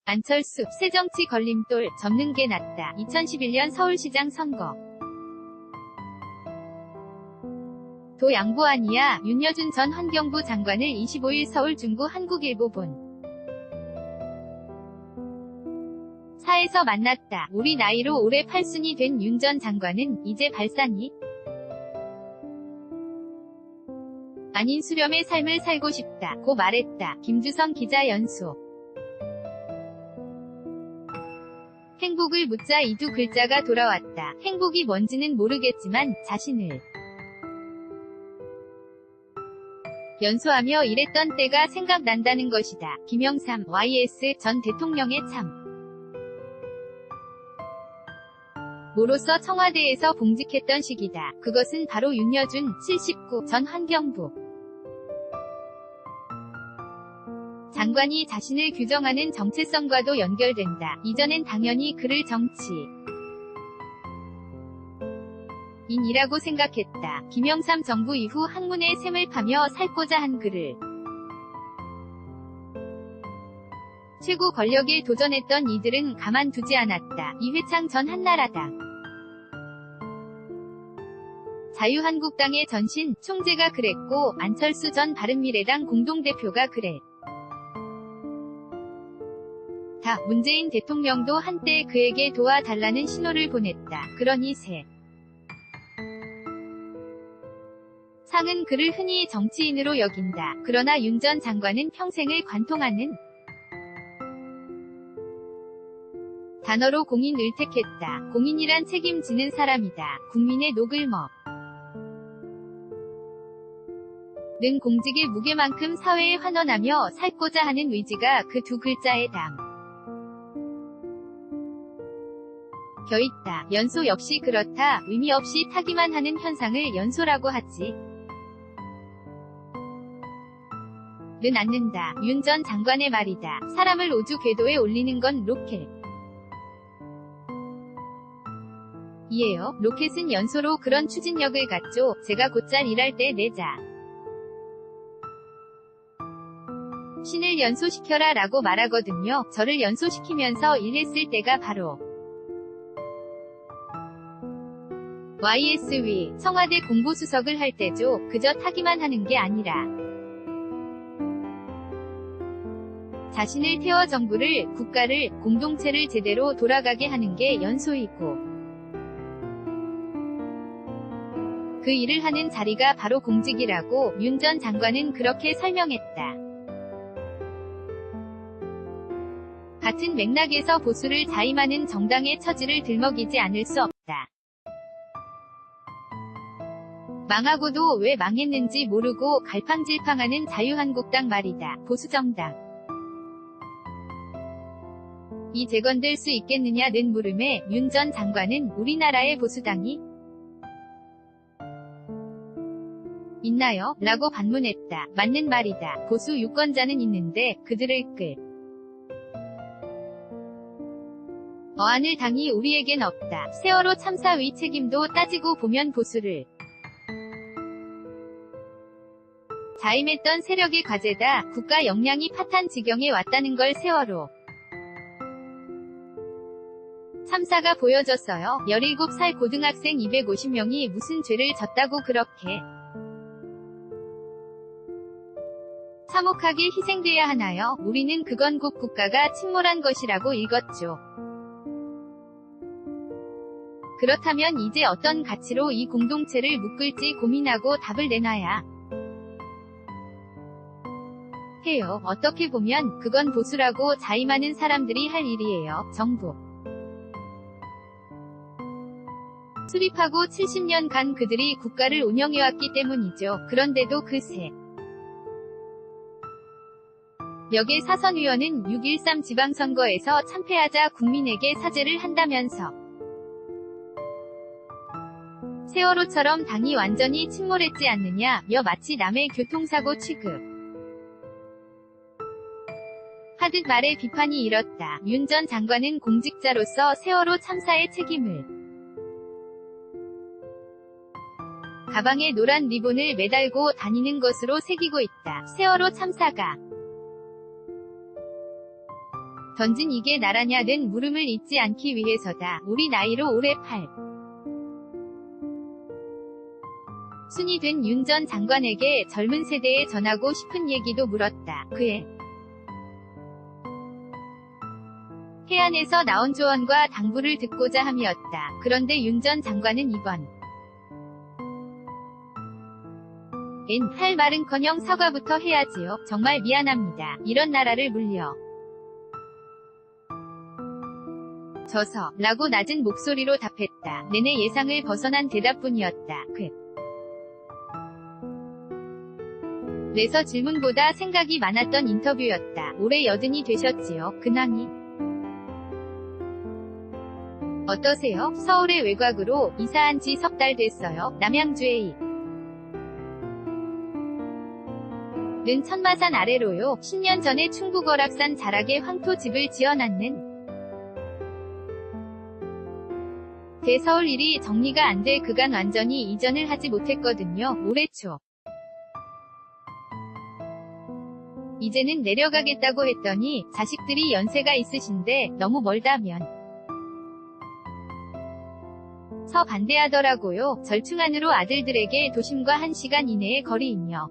안철수, 새정치 걸림돌, 접는 게 낫다. 2011년 서울시장 선거. 도 양보아니야. 윤여준 전 환경부 장관을 25일 서울 중구 한국일보 본. 사에서 만났다. 우리 나이로 올해 8순이 된 윤 전 장관은 이제 발산이 아닌 수렴의 삶을 살고 싶다 고 말했다. 김주성 기자 연수. 행복을 묻자 이 두 글자가 돌아왔다. 행복이 뭔지는 모르겠지만 자신을 연소하며 일했던 때가 생각난다는 것이다. 김영삼, YS 전 대통령의 참 모로서 청와대에서 봉직했던 시기다. 그것은 바로 윤여준, 79, 전 환경부 장관이 자신을 규정하는 정체성과도 연결된다. 이전엔 당연히 그를 정치인이라고 생각했다. 김영삼 정부 이후 학문의 샘을 파며 살고자 한 그를 최고 권력에 도전했던 이들은 가만두지 않았다. 이회창 전 한나라당 자유한국당의 전신 총재가 그랬고 안철수 전 바른미래당 공동대표가 그래. 다 문재인 대통령도 한때 그에게 도와달라는 신호를 보냈다. 그러니 새 상은 그를 흔히 정치인으로 여긴다. 그러나 윤 전 장관은 평생을 관통하는 단어로 공인을 택했다. 공인이란 책임지는 사람이다. 국민의 녹을 는 공직의 무게만큼 사회에 환원하며 살고자 하는 의지가 그 두 글자에 껴있다. 연소 역시 그렇다. 의미 없이 타기만 하는 현상을 연소라고 하지. 는 않는다. 윤 전 장관의 말이다. 사람을 우주 궤도에 올리는 건 로켓 이에요. 로켓은 연소로 그런 추진력을 갖죠. 제가 곧잘 일할 때 내자 신을 연소시켜라 라고 말하거든요. 저를 연소시키면서 일했을 때가 바로 YS위 청와대 공보수석을 할 때죠. 그저 타기만 하는 게 아니라 자신을 태워 정부를, 국가를, 공동체를 제대로 돌아가게 하는 게 연소이고 그 일을 하는 자리가 바로 공직이라고 윤 전 장관은 그렇게 설명했다. 같은 맥락에서 보수를 자임하는 정당의 처지를 들먹이지 않을 수 없다. 망하고도 왜 망했는지 모르고 갈팡질팡하는 자유한국당 말이다. 보수정당 이 재건될 수 있겠느냐는 물음에 윤 전 장관은 우리나라의 보수당이 있나요? 라고 반문했다. 맞는 말이다. 보수 유권자는 있는데 그들을 어안을 당이 우리에겐 없다. 세월호 참사 위 책임도 따지고 보면 보수를 자임했던 세력의 과제다. 국가 역량이 파탄 지경에 왔다는 걸 세월호 참사가 보여줬어요. 17살 고등학생 250명이 무슨 죄를 졌다고 그렇게 참혹하게 희생돼야 하나요? 우리는 그건 곧 국가가 침몰한 것이라고 읽었죠. 그렇다면 이제 어떤 가치로 이 공동체를 묶을지 고민하고 답을 내놔야 해요. 어떻게 보면 그건 보수라고 자임하는 사람들이 할 일이에요. 정부 수립하고 70년간 그들이 국가를 운영해왔기 때문이죠. 그런데도 그 역의 사선의원은 6.13 지방선거에서 참패하자 국민에게 사죄를 한다면서 세월호처럼 당이 완전히 침몰했지 않느냐며 마치 남의 교통사고 하듯 말에 비판이 일었다. 윤 전 장관은 공직자로서 세월호 참사의 책임을 가방에 노란 리본을 매달고 다니는 것으로 새기고 있다. 세월호 참사가 던진 이게 나라냐는 물음을 잊지 않기 위해서다. 우리 나이로 올해 8. 순이 된 윤 전 장관에게 젊은 세대에 전하고 싶은 얘기도 물었다. 그의 해안에서 나온 조언과 당부를 듣고자 함이었다. 그런데 윤 전 장관은 이번 할 말은커녕 사과부터 해야지요. 정말 미안합니다. 이런 나라를 물려 져서 라고 낮은 목소리로 답했다. 내내 예상을 벗어난 대답뿐이었다. 그래서 질문보다 생각이 많았던 인터뷰였다. 올해 80이 되셨지요. 근황이 어떠세요? 서울에 외곽으로 이사한 지 석 달 됐어요. 남양주에 는 천마산 아래로요. 10년 전에 충북 월악산 자락에 황토집을 지어놨는 대서울 일이 정리가 안 돼 그간 완전히 이전을 하지 못했거든요. 올해 초 이제는 내려가겠다고 했더니 자식들이 연세가 있으신데 너무 멀다면 서 반대하더라고요. 절충안으로 아들들에게 도심과 1시간 이내의 거리이며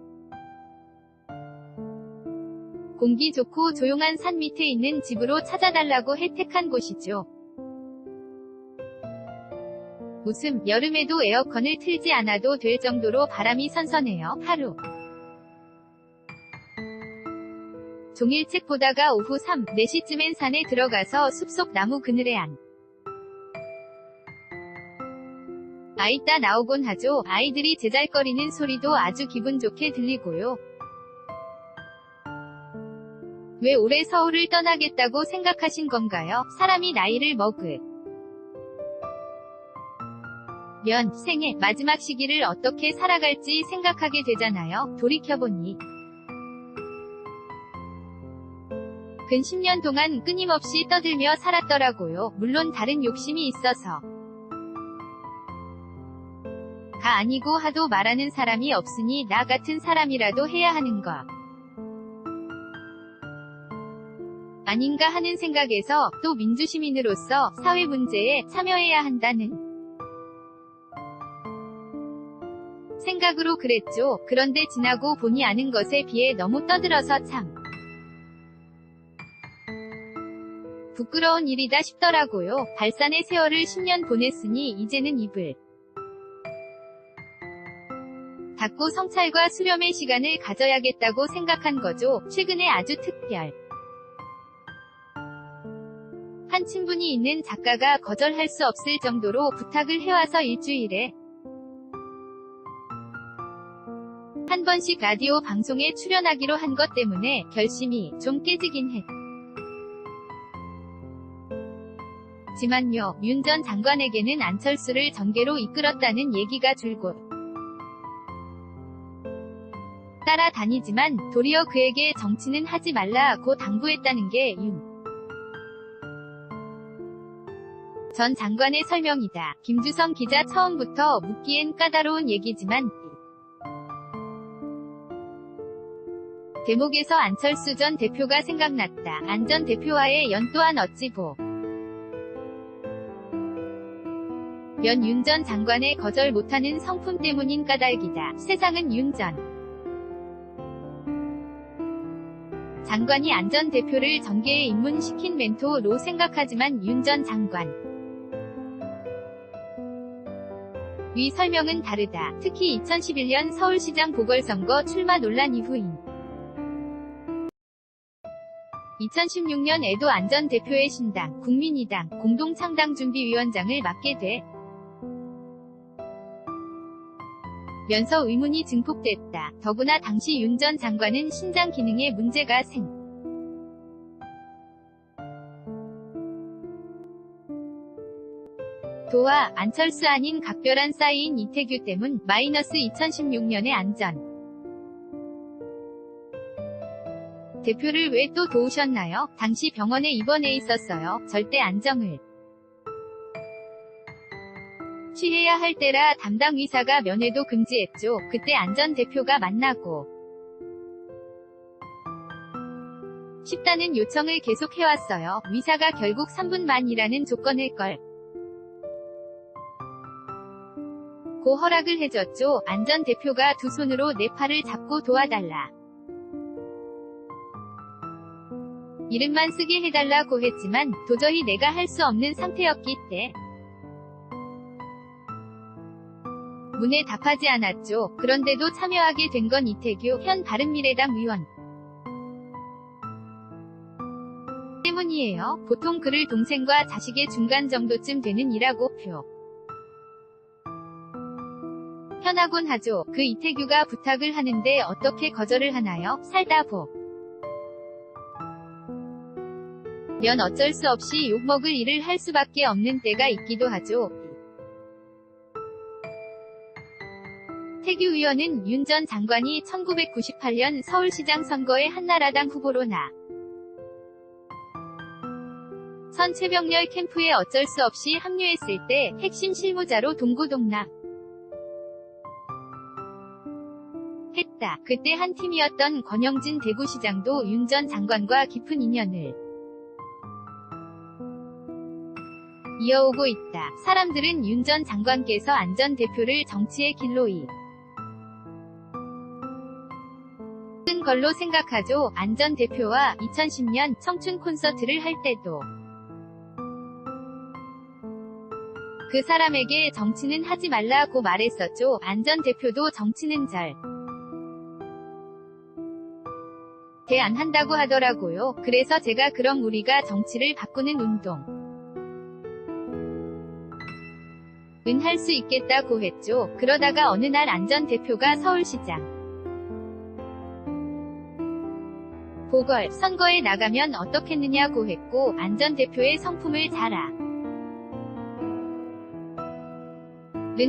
공기 좋고 조용한 산 밑에 있는 집으로 찾아달라고 혜택한 곳이죠. 웃음, 여름에도 에어컨을 틀지 않아도 될 정도로 바람이 선선해요. 하루 종일 책 보다가 오후 3, 4시쯤엔 산에 들어가서 숲속 나무 그늘에 있다 나오곤 하죠. 아이들이 제잘거리는 소리도 아주 기분 좋게 들리고요. 왜 올해 서울을 떠나겠다고 생각하신 건가요? 사람이 나이를 먹으면 생의 마지막 시기를 어떻게 살아갈지 생각하게 되잖아요. 돌이켜보니 근 10년 동안 끊임없이 떠들며 살았더라고요. 물론 다른 욕심이 있어서 가 아니고 하도 말하는 사람이 없으니 나 같은 사람이라도 해야 하는 거 아닌가 하는 생각에서 또 민주시민으로서 사회 문제에 참여해야 한다는 생각으로 그랬죠. 그런데 지나고 보니 아는 것에 비해 너무 떠들어서 참 부끄러운 일이다 싶더라고요. 발산의 세월을 10년 보냈으니 이제는 입을 닫고 성찰과 수렴의 시간을 가져야겠다고 생각한 거죠. 최근에 아주 특별 한 친분이 있는 작가가 거절할 수 없을 정도로 부탁을 해와서 일주일에 한 번씩 라디오 방송에 출연하기로 한 것 때문에 결심이 좀 깨지긴 했지만요. 윤 전 장관에게는 안철수를 전개로 이끌었다는 얘기가 줄곧 따라다니지만 도리어 그에게 정치는 하지 말라고 당부했다는 게 윤 전 장관의 설명이다. 김주성 기자 처음부터 묻기엔 까다로운 얘기지만 대목에서 안철수 전 대표가 생각났다. 안 전 대표와의 연 또한 어찌 보면 윤 전 장관의 거절 못하는 성품 때문인 까닭이다. 세상은 윤 전 장관이 안 전 대표를 정계에 입문시킨 멘토로 생각하지만 윤 전 장관 위 설명은 다르다. 특히 2011년 서울시장 보궐선거 출마 논란 이후인 2016년에도 안 전 대표의 신당, 국민의당, 공동창당준비위원장을 맡게 돼 면서 의문이 증폭됐다. 더구나 당시 윤 전 장관은 신장 기능에 문제가 도와 안철수 아닌 각별한 싸이인 이태규 때문 -2016년에 안 전 대표를 왜 또 도우셨나요? 당시 병원에 입원해 있었어요. 절대 안정을 취해야 할 때라 담당 의사가 면회도 금지했죠. 그때 안 전 대표가 만나고 싶다는 요청을 계속 해왔어요. 위사가 결국 3분 만이라는 조건을 고 허락을 해줬죠. 안 전 대표가 두 손으로 내 팔을 잡고 도와달라. 이름만 쓰게 해달라고 했지만 도저히 내가 할 수 없는 상태였기 때 문에 답하지 않았죠. 그런데도 참여하게 된 건 이태규 현 바른미래당 의원 때문이에요. 보통 그를 동생과 자식의 중간 정도쯤 되는 이라고 표현하곤 하죠. 그 이태규가 부탁을 하는데 어떻게 거절을 하나요? 살다 면 어쩔 수 없이 욕먹을 일을 할 수밖에 없는 때가 있기도 하죠. 태규 의원은 윤 전 장관이 1998년 서울시장 선거에 한나라당 후보로 선 최병렬 캠프에 어쩔 수 없이 합류했을 때 핵심 실무자로 동고동락 했다. 그때 한 팀이었던 권영진 대구시장도 윤 전 장관과 깊은 인연을 이어오고 있다. 사람들은 윤 전 장관께서 안 전 대표를 정치의 길로 이끈 걸로 생각하죠. 안 전 대표와 2010년 청춘 콘서트를 할 때도 그 사람에게 정치는 하지 말라고 말했었죠. 안 전 대표도 정치는 절대 안 한다고 하더라고요. 그래서 제가 그럼 우리가 정치를 바꾸는 운동 은 할 수 있겠다고 했죠. 그러다가 어느 날 안 전 대표가 서울시장 보궐 선거에 나가면 어떻겠느냐고 했고 안 전 대표의 성품을 잘 아는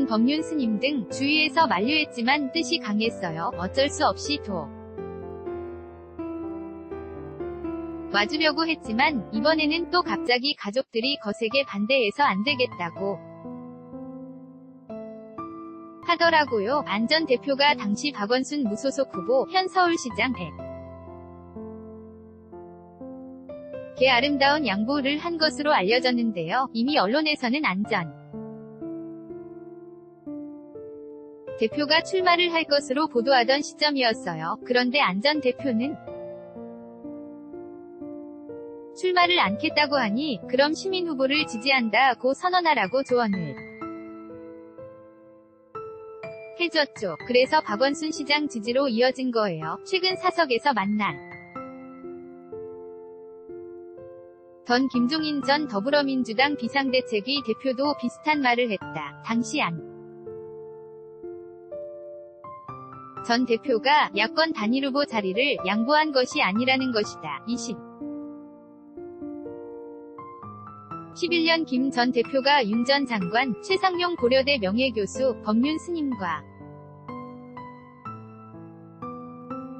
법륜 스님 등 주위에서 만류했지만 뜻이 강했어요. 어쩔 수 없이 와주려고 했지만 이번에는 또 갑자기 가족들이 거세게 반대해서 안 되겠다고 하더라고요. 안 전 대표가 당시 박원순 무소속 후보, 현 서울시장 개 아름다운 양보를 한 것으로 알려졌는데요. 이미 언론에서는 안 전 대표가 출마를 할 것으로 보도하던 시점이었어요. 그런데 안 전 대표는 출마를 않겠다고 하니 그럼 시민 후보를 지지한다고 선언하라고 조언을 해줬죠. 그래서 박원순 시장 지지로 이어진 거예요. 최근 사석에서 만난 던 김종인 전 더불어민주당 비상대책위 대표도 비슷한 말을 했다. 당시 안 전 대표가 야권 단일 후보 자리를 양보한 것이 아니라는 것이다. 2011년 김 전 대표가 윤 전 장관, 최상용 고려대 명예교수, 법륜 스님과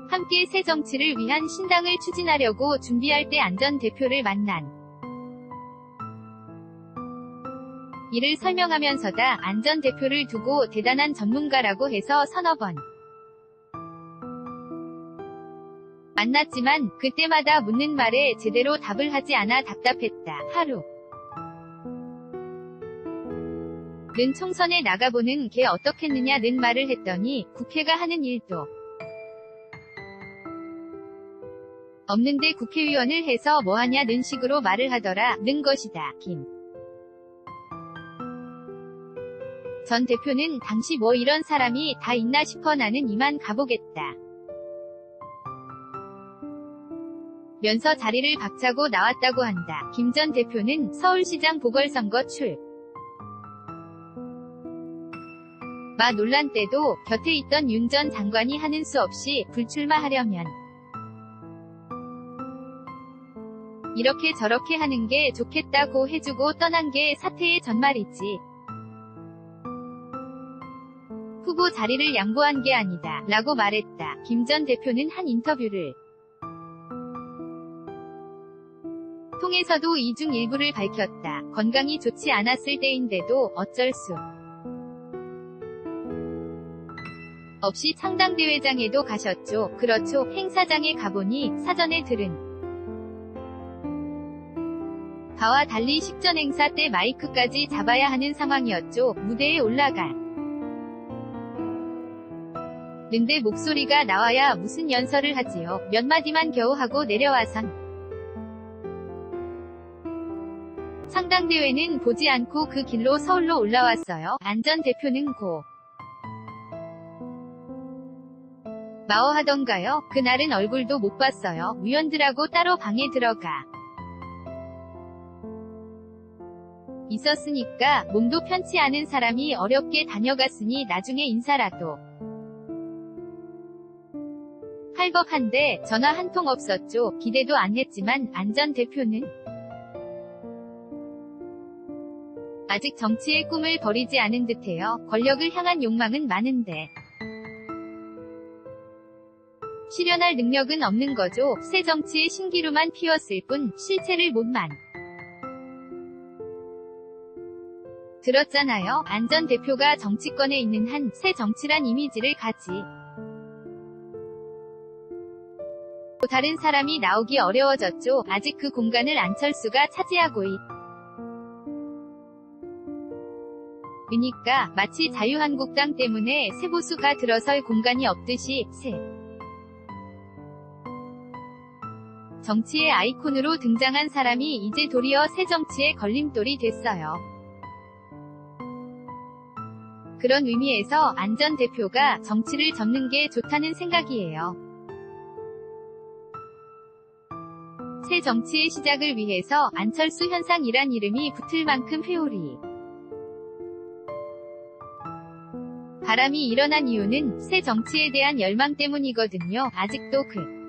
함께 새 정치를 위한 신당을 추진하려고 준비할 때 안 전 대표를 만난 이를 설명하면서다. 안 전 대표를 두고 대단한 전문가라고 해서 서너 번 만났지만 그때마다 묻는 말에 제대로 답을 하지 않아 답답했다. 하루 는 총선에 나가보는 게 어떻겠느냐는 말을 했더니 국회가 하는 일도 없는데 국회의원을 해서 뭐하냐는 식으로 말을 하더라. 는 것이다. 김 전 대표는 당시 뭐 이런 사람이 다 있나 싶어 나는 이만 가보겠다 면서 자리를 박차고 나왔다고 한다. 김 전 대표는 서울시장 보궐선거 출마 논란 때도 곁에 있던 윤 전 장관이 하는 수 없이 불출마하려면 이렇게 저렇게 하는 게 좋겠다고 해주고 떠난 게 사퇴의 전말이지. 후보 자리를 양보한 게 아니다. 라고 말했다. 김 전 대표는 한 인터뷰를 통해서도 이 중 일부를 밝혔다. 건강이 좋지 않았을 때인데도 어쩔 수 없이 창당대회장에도 가셨죠. 그렇죠. 행사장에 가보니 사전에 들은 바와 달리 식전 행사 때 마이크까지 잡아야 하는 상황이었죠. 무대에 올라갈 는데 목소리가 나와야 무슨 연설을 하지요. 몇 마디만 겨우 하고 내려와선 상당대회는 보지 않고 그 길로 서울로 올라왔어요. 안 전 대표는 고 마어하던가요? 그날은 얼굴도 못 봤어요. 위원들하고 따로 방에 들어가 있었으니까 몸도 편치 않은 사람이 어렵게 다녀갔으니 나중에 인사라도 할 법한데 전화 한 통 없었죠. 기대도 안 했지만 안 전 대표는 아직 정치의 꿈을 버리지 않은 듯해요. 권력을 향한 욕망은 많은데 실현할 능력은 없는 거죠. 새 정치의 신기루만 피웠을 뿐 실체를 못만 들었잖아요. 안 전 대표가 정치권에 있는 한 새 정치란 이미지를 가지 또 다른 사람이 나오기 어려워졌죠. 아직 그 공간을 안철수가 차지하고 있으니까 마치 자유한국당 때문에 새 보수가 들어설 공간이 없듯이 새 정치의 아이콘으로 등장한 사람이 이제 도리어 새 정치의 걸림돌이 됐어요. 그런 의미에서 안 전 대표가 정치를 접는 게 좋다는 생각이에요. 새 정치의 시작을 위해서 안철수 현상이란 이름이 붙을 만큼 회오리 바람이 일어난 이유는 새 정치에 대한 열망 때문이거든요. 아직도 그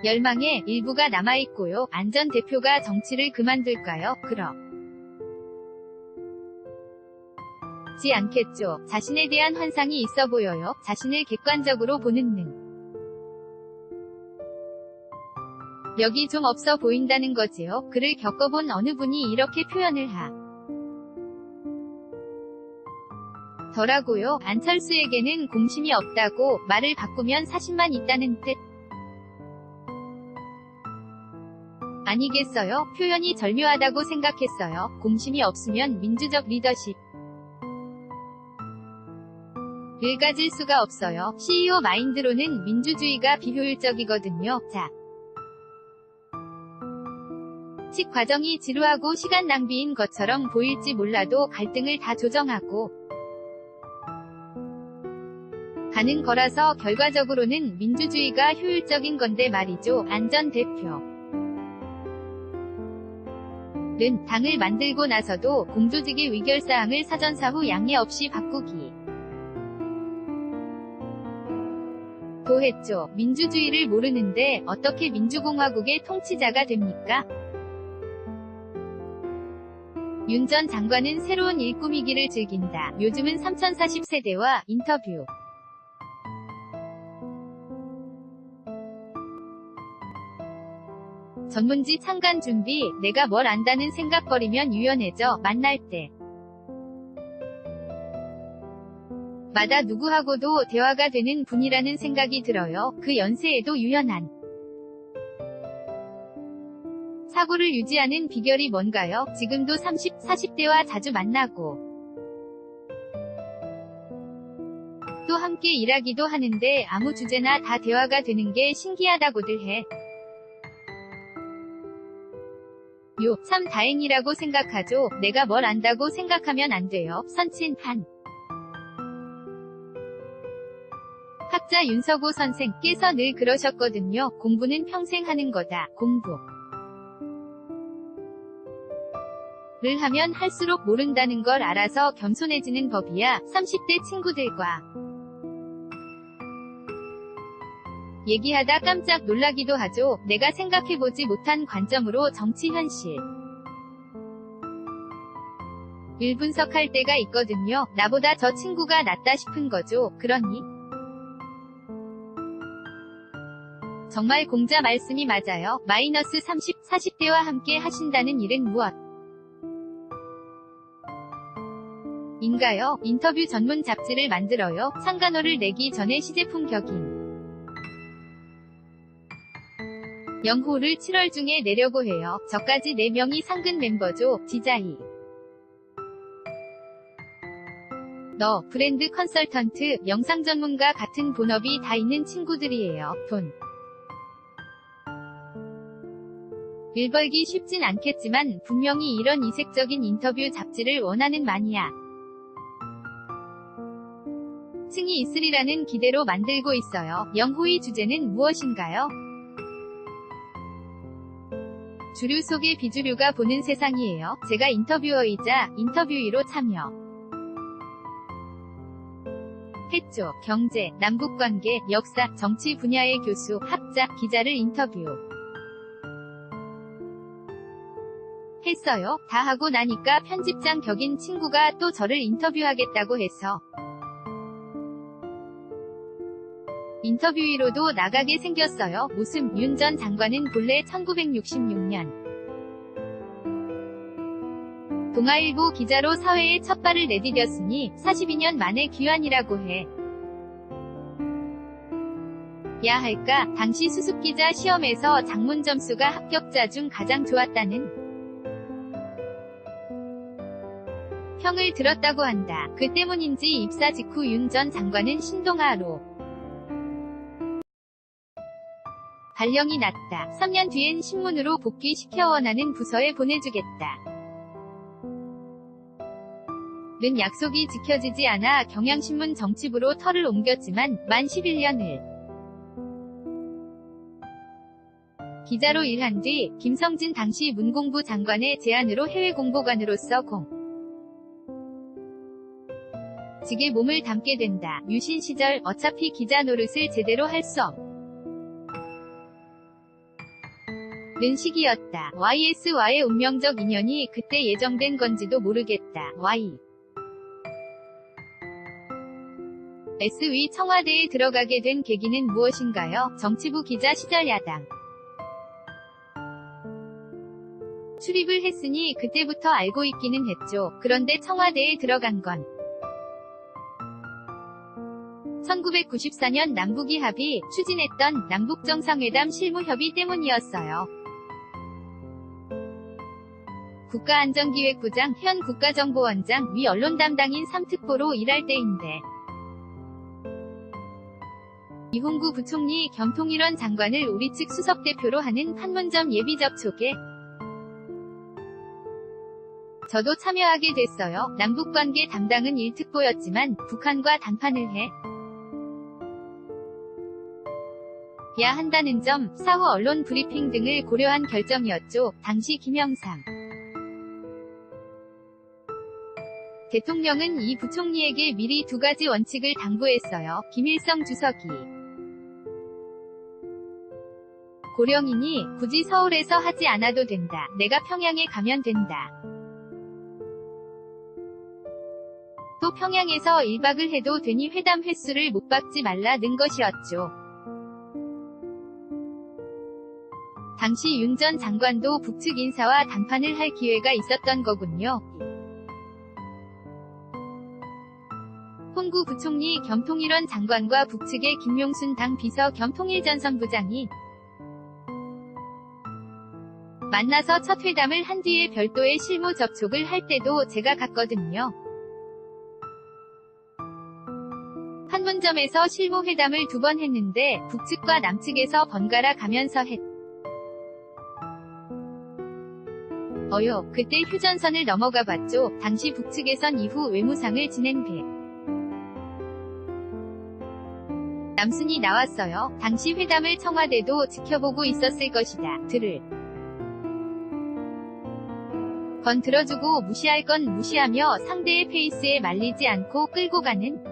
열망의 일부가 남아있고요. 안 전 대표가 정치를 그만둘까요? 그렇지 않겠죠. 자신에 대한 환상이 있어 보여요. 자신을 객관적으로 보는 능력이 좀 없어 보인다는 거지요. 그를 겪어본 어느 분이 이렇게 표현을 하더라고요. 안철수에게는 공심이 없다고, 말을 바꾸면 사심만 있다는 뜻 아니겠어요? 표현이 절묘하다고 생각했어요. 공심이 없으면 민주적 리더십을 가질 수가 없어요. CEO 마인드로는 민주주의가 비효율적이거든요. 즉 과정이 지루하고 시간 낭비인 것처럼 보일지 몰라도 갈등을 다 조정하고 가는 거라서 결과적으로는 민주주의가 효율적인 건데 말이죠. 안 전 대표는 당을 만들고 나서도 공조직의 의결사항을 사전사후 양해 없이 바꾸기 도 했죠. 민주주의를 모르는데 어떻게 민주공화국의 통치자가 됩니까? 윤 전 장관은 새로운 일 꾸미기를 즐긴다. 요즘은 3040세대와 인터뷰 전문지 창간 준비, 내가 뭘 안다는 생각거리면 유연해져. 만날 때 마다 누구하고도 대화가 되는 분이라는 생각이 들어요. 그 연세에도 유연한 사고를 유지하는 비결이 뭔가요? 지금도 30, 40대와 자주 만나고 또 함께 일하기도 하는데 아무 주제나 다 대화가 되는 게 신기하다고들 해. 참 다행이라고 생각하죠. 내가 뭘 안다고 생각하면 안 돼요. 선친 한 학자 윤석호 선생께서 늘 그러셨거든요. 공부는 평생 하는 거다. 공부를 하면 할수록 모른다는 걸 알아서 겸손해지는 법이야. 30대 친구들과 얘기하다 깜짝 놀라기도 하죠. 내가 생각해보지 못한 관점으로 정치 현실 을 분석할 때가 있거든요. 나보다 저 친구가 낫다 싶은 거죠. 그러니 정말 공자 말씀이 맞아요. 마이너스 30, 40대와 함께 하신다는 일은 무엇 인가요? 인터뷰 전문 잡지를 만들어요. 상간호를 내기 전에 시제품 격인 영호를 7월 중에 내려고 해요. 저까지 4명이 상근 멤버죠. 디자이. 너, 브랜드 컨설턴트, 영상 전문가 같은 본업이 다 있는 친구들이에요. 돈. 일 벌기 쉽진 않겠지만 분명히 이런 이색적인 인터뷰 잡지를 원하는 마니아 층이 있으리라는 기대로 만들고 있어요. 영호의 주제는 무엇인가요? 주류 속의 비주류가 보는 세상이에요. 제가 인터뷰어이자 인터뷰이로 참여 했죠. 경제, 남북관계, 역사, 정치 분야의 교수, 학자, 기자를 인터뷰 했어요. 다 하고 나니까 편집장 격인 친구가 또 저를 인터뷰하겠다고 해서 인터뷰이로도 나가게 생겼어요. 웃음. 윤 전 장관은 본래 1966년 동아일보 기자로 사회에 첫 발을 내디뎠으니 42년 만에 귀환이라고 해. 야 할까? 당시 수습기자 시험에서 장문 점수가 합격자 중 가장 좋았다는 평을 들었다고 한다. 그 때문인지 입사 직후 윤 전 장관은 신동아로 발령이 났다. 3년 뒤엔 신문으로 복귀시켜 원하는 부서에 보내주겠다. 는 약속이 지켜지지 않아 경향신문 정치부로 털을 옮겼지만 만 11년을 기자로 일한 뒤 김성진 당시 문공부 장관의 제안으로 해외공보관으로서 직에 몸을 담게 된다. 유신 시절 어차피 기자 노릇을 제대로 할 수 없는 시기였다. YS와의 운명적 인연이 그때 예정된 건지도 모르겠다. YS위 청와대에 들어가게 된 계기는 무엇인가요? 정치부 기자 시절 야당 출입을 했으니 그때부터 알고 있기는 했죠. 그런데 청와대에 들어간 건 1994년 남북이 합의, 추진했던 남북정상회담 실무협의 때문이었어요. 국가안전기획부장, 현 국가정보원장, 위 언론 담당인 3특보로 일할 때인데 이홍구 부총리 겸 통일원 장관을 우리 측 수석대표로 하는 판문점 예비 접촉에 저도 참여하게 됐어요. 남북관계 담당은 1특보였지만 북한과 담판을 해야 한다는 점, 사후 언론 브리핑 등을 고려한 결정이었죠. 당시 김영삼 대통령은 이 부총리에게 미리 2가지 원칙을 당부했어요. 김일성 주석이 고령이니 굳이 서울에서 하지 않아도 된다. 내가 평양에 가면 된다. 또 평양에서 1박을 해도 되니 회담 횟수를 못 박지 말라는 것이었죠. 당시 윤 전 장관도 북측 인사와 담판을 할 기회가 있었던 거군요. 홍구 부총리 겸 통일원 장관과 북측의 김용순 당 비서 겸 통일전선부장이 만나서 첫 회담을 한 뒤에 별도의 실무 접촉을 할 때도 제가 갔거든요. 판문점에서 실무회담을 2번 했는데 북측과 남측에서 번갈아 가면서 그때 휴전선을 넘어가 봤죠. 당시 북측에선 이후 외무상을 지낸 남순이 나왔어요. 당시 회담을 청와대도 지켜보고 있었을 것이다. 들을 건 들어주고 무시할 건 무시하며 상대의 페이스에 말리지 않고 끌고 가는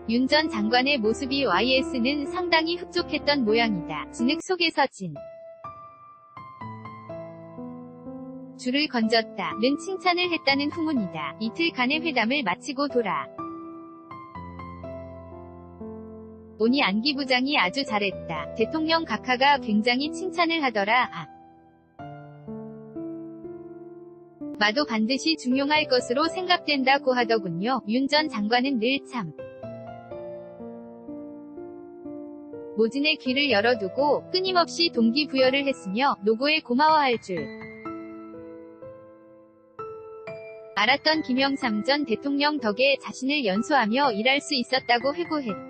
윤 전 장관의 모습이 YS는 상당히 흡족했던 모양이다. 진흙 속에서 줄을 건졌다는 칭찬을 했다는 후문이다. 이틀간의 회담을 마치고 오니 안기 부장이 아주 잘했다. 대통령 각하가 굉장히 칭찬을 하더라. 마도 반드시 중용할 것으로 생각된다고 하더군요. 윤 전 장관은 늘 참 모진의 귀를 열어두고 끊임없이 동기부여를 했으며 노고에 고마워할 줄 알았던 김영삼 전 대통령 덕에 자신을 연수하며 일할 수 있었다고 회고했다.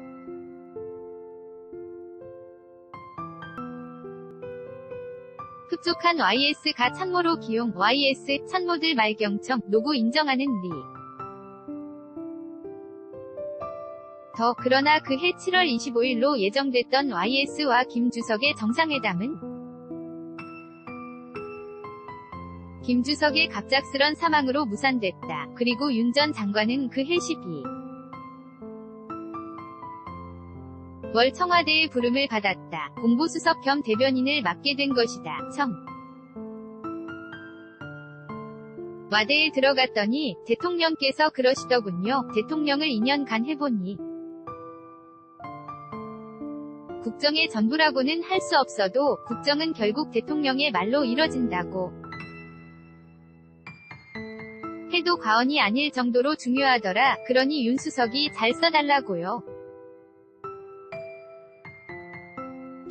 흡족한 YS가 참모로 기용, YS 참모들 말경청, 노고 인정하는 리. 그러나 그해 7월 25일로 예정됐던 YS와 김주석의 정상회담은 김주석의 갑작스런 사망으로 무산됐다. 그리고 윤 전 장관은 그해 12월 청와대의 부름을 받았다. 공보수석 겸 대변인을 맡게 된 것이다. 와대에 들어갔더니 대통령께서 그러시더군요. 대통령을 2년간 해보니 국정의 전부라고는 할 수 없어도 국정은 결국 대통령의 말로 이뤄진다고 해도 과언이 아닐 정도로 중요하더라. 그러니 윤 수석이 잘 써달라고요.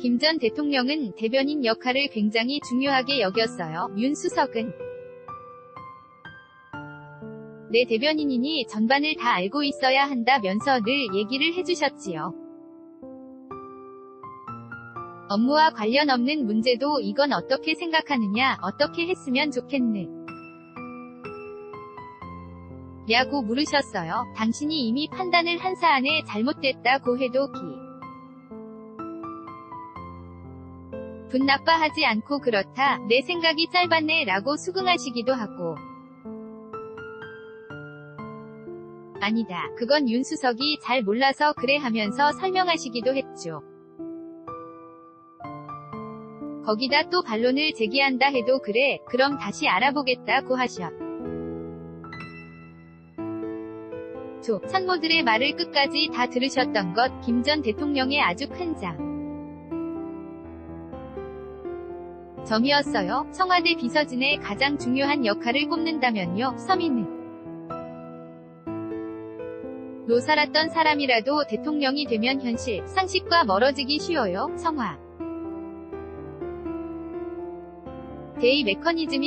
김 전 대통령은 대변인 역할을 굉장히 중요하게 여겼어요. 윤 수석은 내 대변인이니 전반을 다 알고 있어야 한다면서 늘 얘기를 해주셨지요. 업무와 관련 없는 문제도 이건 어떻게 생각하느냐, 어떻게 했으면 좋겠네 라고 물으셨어요. 당신이 이미 판단을 한 사안에 잘못됐다고 해도 분 나빠하지 않고 그렇다, 내 생각이 짧았네 라고 수긍하시기도 하고, 아니다, 그건 윤 수석이 잘 몰라서 그래 하면서 설명하시기도 했죠. 거기다 또 반론을 제기한다 해도 그래, 그럼 다시 알아보겠다고 하셨. 참모들의 말을 끝까지 다 들으셨던 것, 김 전 대통령의 아주 큰 점이었어요. 청와대 비서진의 가장 중요한 역할을 꼽는다면요, 서민은 로 살았던 사람이라도 대통령이 되면 현실, 상식과 멀어지기 쉬워요. 대의 메커니즘이